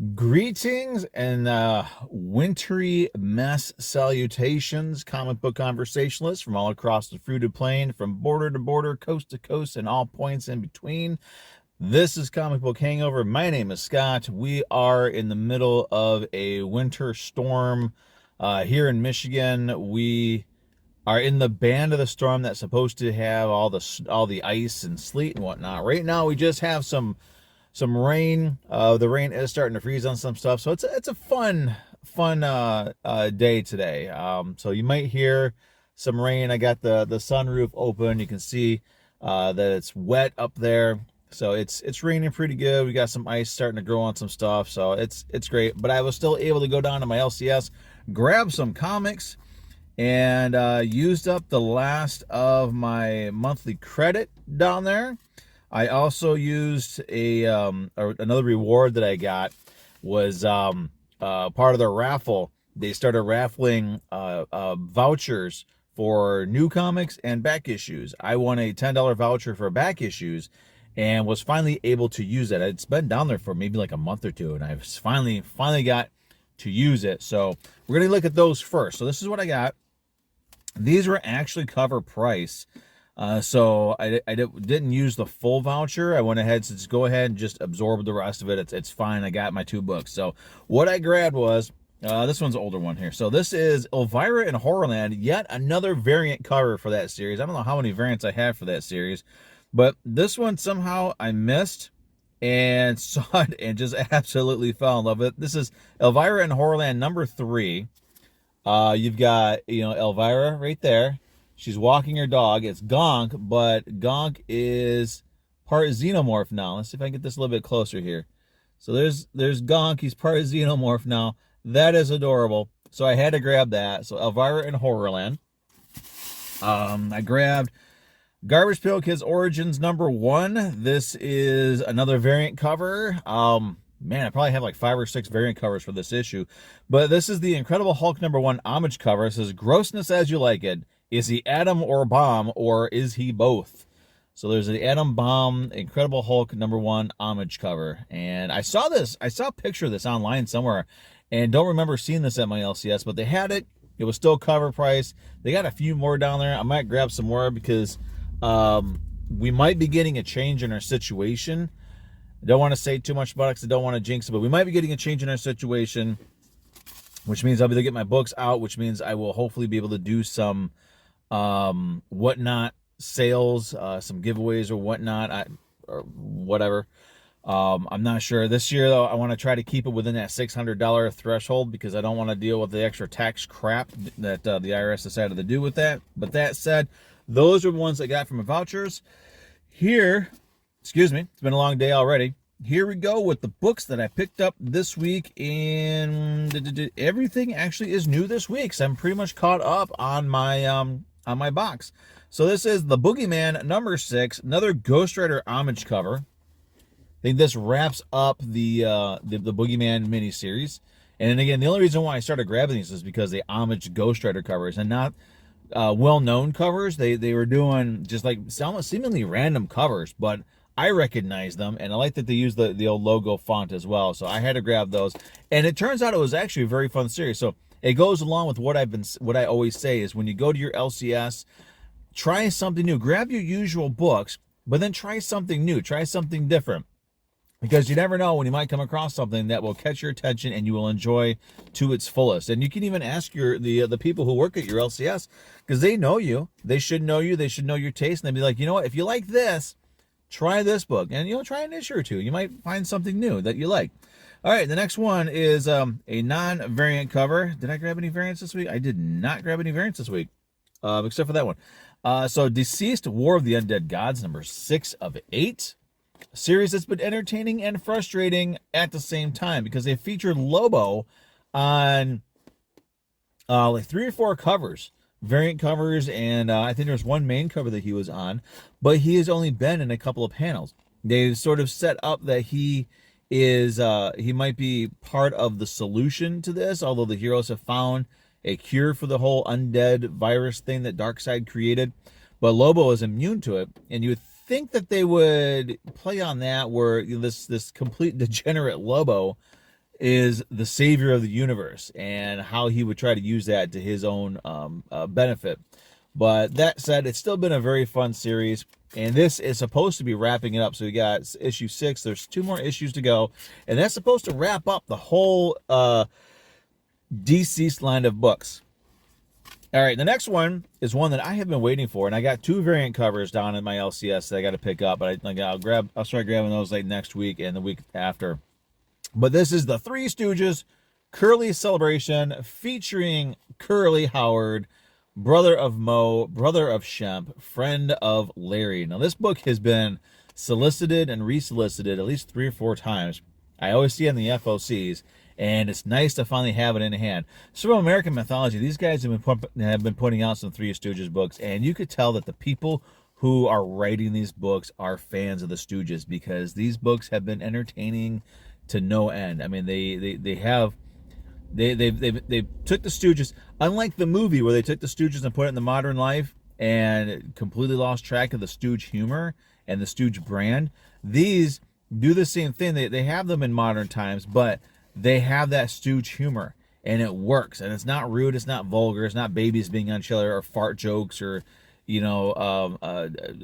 Greetings and wintry mess salutations, comic book conversationalists from all across the fruited plain, from border to border, coast to coast, and all points in between. This is Comic Book Hangover. My name is Scott. We are in the middle of a winter storm here in Michigan. We are in the band of the storm that's supposed to have all the ice and sleet and whatnot. Right now, we just have some rain. The rain is starting to freeze on some stuff, so it's a fun day today. So you might hear some rain. I got the sunroof open. You can see that it's wet up there. So it's raining pretty good. We got some ice starting to grow on some stuff, so it's great. But I was still able to go down to my LCS, grab some comics, and used up the last of my monthly credit down there. I also used another reward that I got was part of the raffle. They started raffling vouchers for new comics and back issues. I won a $10 voucher for back issues and was finally able to use it. It's been down there for maybe like a month or two, and I've finally got to use it. So we're going to look at those first. So this is what I got. These were actually cover price. So I didn't use the full voucher. I went ahead, so just go ahead and just absorb the rest of it. It's fine. I got my 2 books. So what I grabbed was, this one's an older one here. So this is Elvira in Horrorland, yet another variant cover for that series. I don't know how many variants I have for that series, but this one somehow I missed and saw it and just absolutely fell in love with it. This is Elvira in Horrorland number 3. You've got, Elvira right there. She's walking her dog. It's Gonk, but Gonk is part xenomorph now. Let's see if I can get this a little bit closer here. So there's Gonk. He's part xenomorph now. That is adorable. So I had to grab that. So Elvira in Horrorland. I grabbed Garbage Pail Kids Origins number 1. This is another variant cover. Man, I probably have like 5 or 6 variant covers for this issue. But this is the Incredible Hulk number 1 homage cover. It says, "Grossness as you like it. Is he Atom or Bomb, or is he both?" So there's the Atom Bomb Incredible Hulk number 1 homage cover. And I saw a picture of this online somewhere, and don't remember seeing this at my LCS, but they had it. It was still cover price. They got a few more down there. I might grab some more because we might be getting a change in our situation. I don't want to say too much about it because I don't want to jinx it, but we might be getting a change in our situation, which means I'll be able to get my books out, which means I will hopefully be able to do some whatnot sales, some giveaways or whatnot, or whatever. I'm not sure. This year, though, I want to try to keep it within that $600 threshold because I don't want to deal with the extra tax crap that the IRS decided to do with that. But that said, those are the ones I got from my vouchers. Here, excuse me, it's been a long day already. Here we go with the books that I picked up this week, and everything actually is new this week, so I'm pretty much caught up on my box. So this is The Boogeyman number 6, another Ghost Rider homage cover. I think this wraps up the Boogeyman miniseries. And again, the only reason why I started grabbing these is because they homage Ghost Rider covers and not well-known covers. They were doing just like seemingly random covers, but I recognize them, and I like that they use the old logo font as well. So I had to grab those, and it turns out it was actually a very fun series. So it goes along with what I always say is when you go to your LCS, try something new. Grab your usual books, but then try something new. Try something different, because you never know when you might come across something that will catch your attention and you will enjoy to its fullest. And you can even ask the people who work at your LCS, because they know you. They should know you. They should know your taste, and they'd be like, you know what? If you like this, try this book, and try an issue or two. You might find something new that you like. All right, the next one is a non-variant cover. Did I grab any variants this week? I did not grab any variants this week, except for that one. So Deceased, War of the Undead Gods, number 6 of 8. A series that's been entertaining and frustrating at the same time because they featured Lobo on like 3 or 4 covers. Variant covers, and I think there's one main cover that he was on, but he has only been in a couple of panels. They've sort of set up that he might be part of the solution to this, although the heroes have found a cure for the whole undead virus thing that Darkseid created. But Lobo is immune to it, and you would think that they would play on that, where this complete degenerate Lobo is the savior of the universe and how he would try to use that to his own benefit. But that said, it's still been a very fun series, and this is supposed to be wrapping it up. So we got issue 6. There's 2 more issues to go, and that's supposed to wrap up the whole deceased line of books. All right, the next one is one that I have been waiting for, and I got 2 variant covers down in my LCS that I got to pick up. But I'll start grabbing those like next week and the week after. But this is the Three Stooges Curly Celebration featuring Curly Howard, brother of Mo, brother of Shemp, friend of Larry. Now, this book has been solicited and resolicited at least 3 or 4 times. I always see it in the FOCs, and it's nice to finally have it in hand. So from American Mythology, these guys have been putting out some Three Stooges books, and you could tell that the people who are writing these books are fans of the Stooges, because these books have been entertaining to no end. I mean, they took the Stooges, unlike the movie where they took the Stooges and put it in the modern life and completely lost track of the Stooge humor and the Stooge brand. These do the same thing. They have them in modern times, but they have that Stooge humor, and it works. And it's not rude, it's not vulgar, it's not babies being on each other or fart jokes or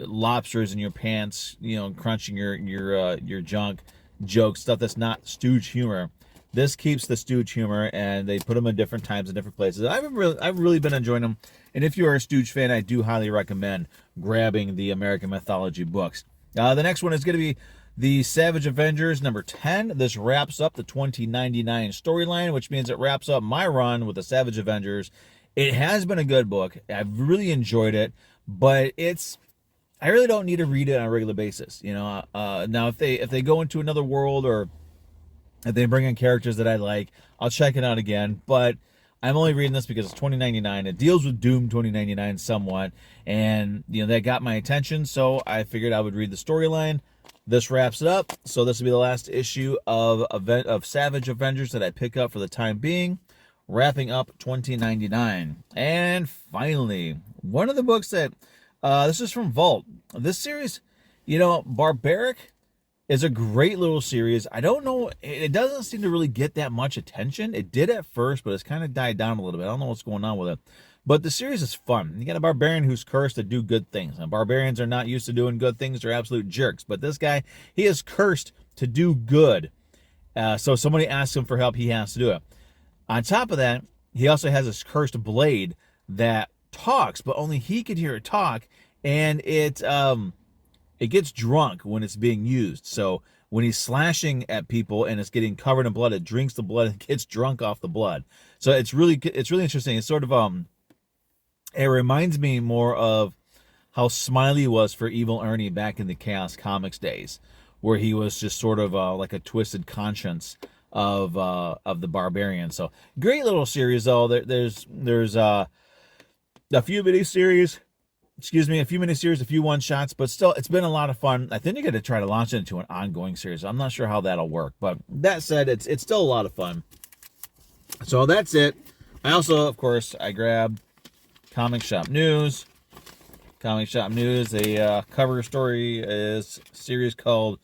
lobsters in your pants, crunching your junk jokes, stuff that's not Stooge humor. This keeps the Stooge humor, and they put them in different times and different places. I've really been enjoying them, and if you're a Stooge fan, I do highly recommend grabbing the American Mythology books. The next one is going to be the Savage Avengers number 10. This wraps up the 2099 storyline, which means it wraps up my run with the Savage Avengers. It has been a good book. I've really enjoyed it, but I really don't need to read it on a regular basis. Now if they go into another world, or if they bring in characters that I like, I'll check it out again. But I'm only reading this because it's 2099. It deals with Doom 2099 somewhat, and that got my attention, so I figured I would read the storyline. This wraps it up. So this will be the last issue of Savage Avengers that I pick up for the time being, wrapping up 2099. And finally, one of the books that this is from Vault. This series, Barbaric is a great little series. I don't know, it doesn't seem to really get that much attention. It did at first, but it's kind of died down a little bit. I don't know what's going on with it. But the series is fun. You got a barbarian who's cursed to do good things. And barbarians are not used to doing good things. They're absolute jerks. But this guy, he is cursed to do good. So somebody asks him for help, he has to do it. On top of that, he also has this cursed blade that talks, but only he can hear it talk. And it gets drunk when it's being used. So when he's slashing at people and it's getting covered in blood, it drinks the blood and gets drunk off the blood. So it's really interesting. It's sort of it reminds me more of how Smiley was for Evil Ernie back in the Chaos Comics days, where he was just sort of like a twisted conscience of the barbarian. So great little series though. There's a few miniseries, a few one-shots, but still, it's been a lot of fun. I think you're going to try to launch it into an ongoing series. I'm not sure how that'll work, but that said, it's still a lot of fun. So that's it. I also, of course, I grabbed Comic Shop News. Comic Shop News, a cover story is a series called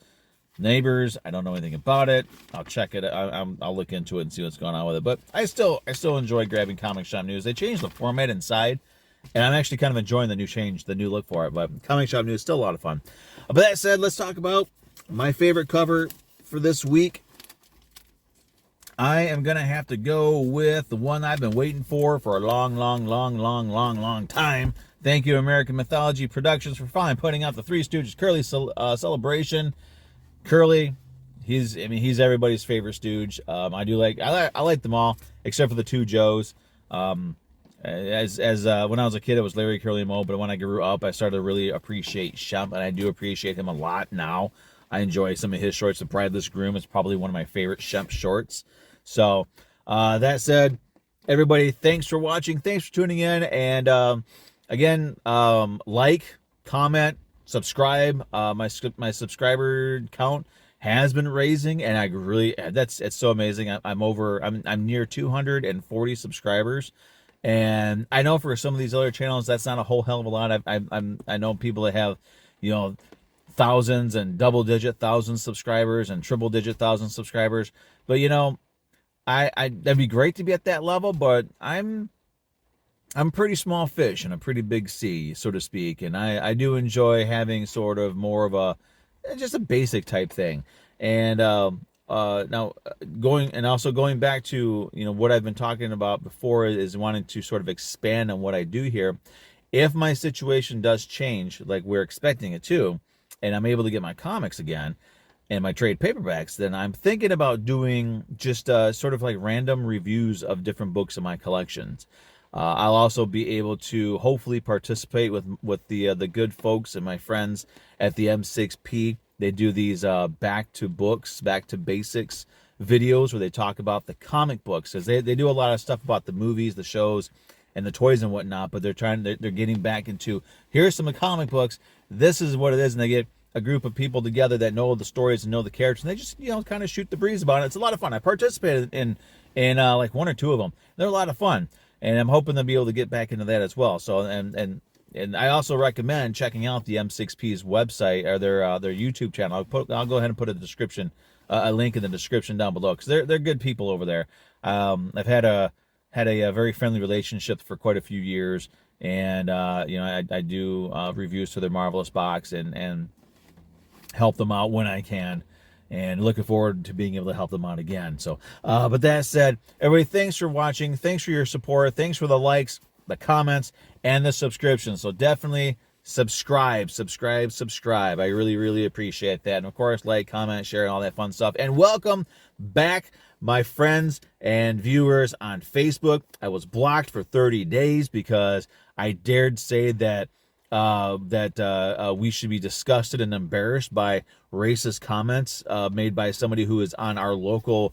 Neighbors. I don't know anything about it. I'll check it. I'll look into it and see what's going on with it. But I still enjoy grabbing Comic Shop News. They changed the format inside, and I'm actually kind of enjoying the new look for it. But Comic Shop News is still a lot of fun. But that said, let's talk about my favorite cover for this week. I am going to have to go with the one I've been waiting for a long time. Thank you, American Mythology Productions, for finally putting out the Three Stooges Curly Celebration. Curly, he's everybody's favorite Stooge. I like them all, except for the 2 Joes. When I was a kid, it was Larry, Curly, and Mo, but when I grew up, I started to really appreciate Shemp, and I do appreciate him a lot now. I enjoy some of his shorts. The Brideless Groom is probably one of my favorite Shemp shorts. So, that said, everybody, thanks for watching. Thanks for tuning in. And, again, like, comment, subscribe. My subscriber count has been raising, and it's so amazing. I'm near 240 subscribers. And I know for some of these other channels, that's not a whole hell of a lot. I know people that have, thousands and double-digit thousand subscribers and triple-digit thousand subscribers. But, I that'd be great to be at that level, but I'm pretty small fish in a pretty big sea, so to speak, and I do enjoy having sort of more of a just a basic type thing. And now going back to what I've been talking about before is wanting to sort of expand on what I do here. If my situation does change, like we're expecting it to, and I'm able to get my comics again and my trade paperbacks, then I'm thinking about doing just sort of like random reviews of different books in my collections. I'll also be able to hopefully participate with the good folks and my friends at the M6P. They do these back to books, back to basics videos where they talk about the comic books, because they do a lot of stuff about the movies, the shows, and the toys and whatnot. But they're getting back into, here's some comic books. This is what it is, and they get a group of people together that know the stories and know the characters, and they just kind of shoot the breeze about it. It's a lot of fun. I participated in like one or two of them. They're a lot of fun. And I'm hoping to be able to get back into that as well. So and I also recommend checking out the M6P's website or their YouTube channel. I'll go ahead and put a link in the description down below, because they're good people over there. I've had a very friendly relationship for quite a few years, and I do reviews for their Marvelous box and help them out when I can. And looking forward to being able to help them out again. So, but that said, everybody, thanks for watching. Thanks for your support. Thanks for the likes, the comments, and the subscriptions. So definitely subscribe. I really, really appreciate that. And of course, like, comment, share, and all that fun stuff. And welcome back, my friends and viewers on Facebook. I was blocked for 30 days because I dared say that we should be disgusted and embarrassed by racist comments made by somebody who is on our local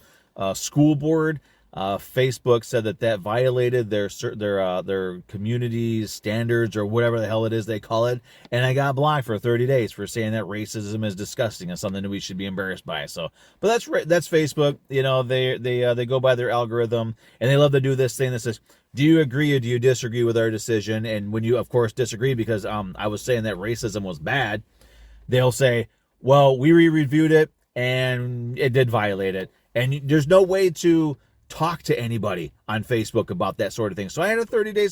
school board. Facebook said that violated their community's standards, or whatever the hell it is they call it, and I got blocked for 30 days for saying that racism is disgusting and something that we should be embarrassed by. So, but that's Facebook. They go by their algorithm, and they love to do this thing that says, do you agree or do you disagree with our decision? And when you, of course, disagree because I was saying that racism was bad, they'll say, well, we re-reviewed it and it did violate it. And there's no way to talk to anybody on Facebook about that sort of thing. So I had a 30-day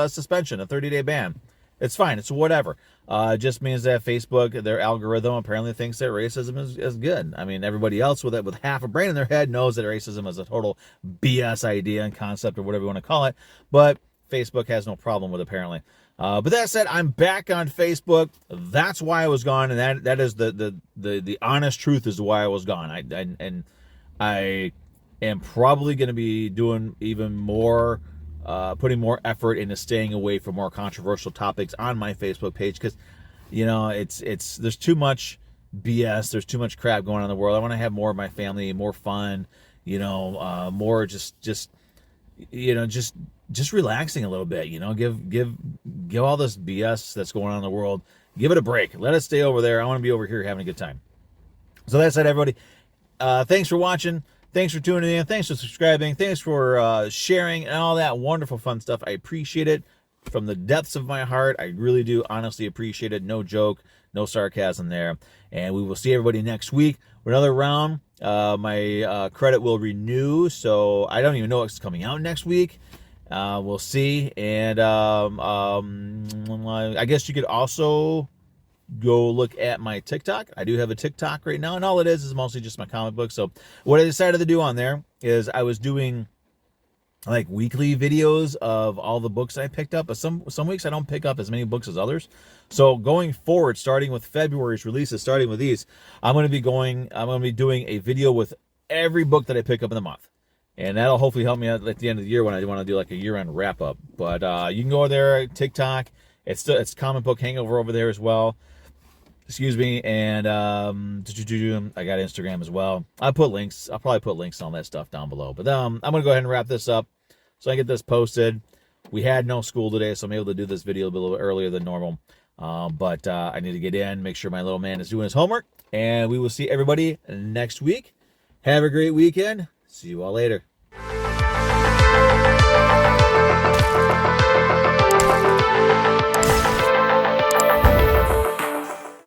suspension, a 30-day ban. It's fine. It's whatever. It just means that Facebook, their algorithm, apparently thinks that racism is good. I mean, everybody else with half a brain in their head knows that racism is a total BS idea and concept, or whatever you want to call it. But Facebook has no problem with it, apparently. But that said, I'm back on Facebook. That's why I was gone, and that is the honest truth as to why I was gone. I am probably going to be doing even more, putting more effort into staying away from more controversial topics on my Facebook page, because there's too much BS, there's too much crap going on in the world. I want to have more of my family, more fun, more just relaxing a little bit. Give all this BS that's going on in the world, give it a break. Let us stay over there. I want to be over here having a good time. So that said, everybody, thanks for watching. Thanks for tuning in. Thanks for subscribing. Thanks for sharing and all that wonderful fun stuff. I appreciate it from the depths of my heart. I really do honestly appreciate it. No joke, no sarcasm there. And we will see everybody next week with another round. My credit will renew, so I don't even know what's coming out next week. We'll see. And I guess you could also go look at my TikTok. I do have a TikTok right now, and all it is mostly just my comic book. So what I decided to do on there is I was doing like weekly videos of all the books I picked up, but some weeks I don't pick up as many books as others. So going forward, starting with February's releases, starting with these, I'm going to be doing a video with every book that I pick up in the month. And that'll hopefully help me out at the end of the year when I want to do like a year-end wrap-up. But you can go there, TikTok. It's Comic Book Hangover over there as well. Excuse me. And I got Instagram as well. I'll probably put links on all that stuff down below. But I'm going to go ahead and wrap this up so I get this posted. We had no school today, so I'm able to do this video a little earlier than normal. But I need to get in, make sure my little man is doing his homework. And we will see everybody next week. Have a great weekend. See you all later.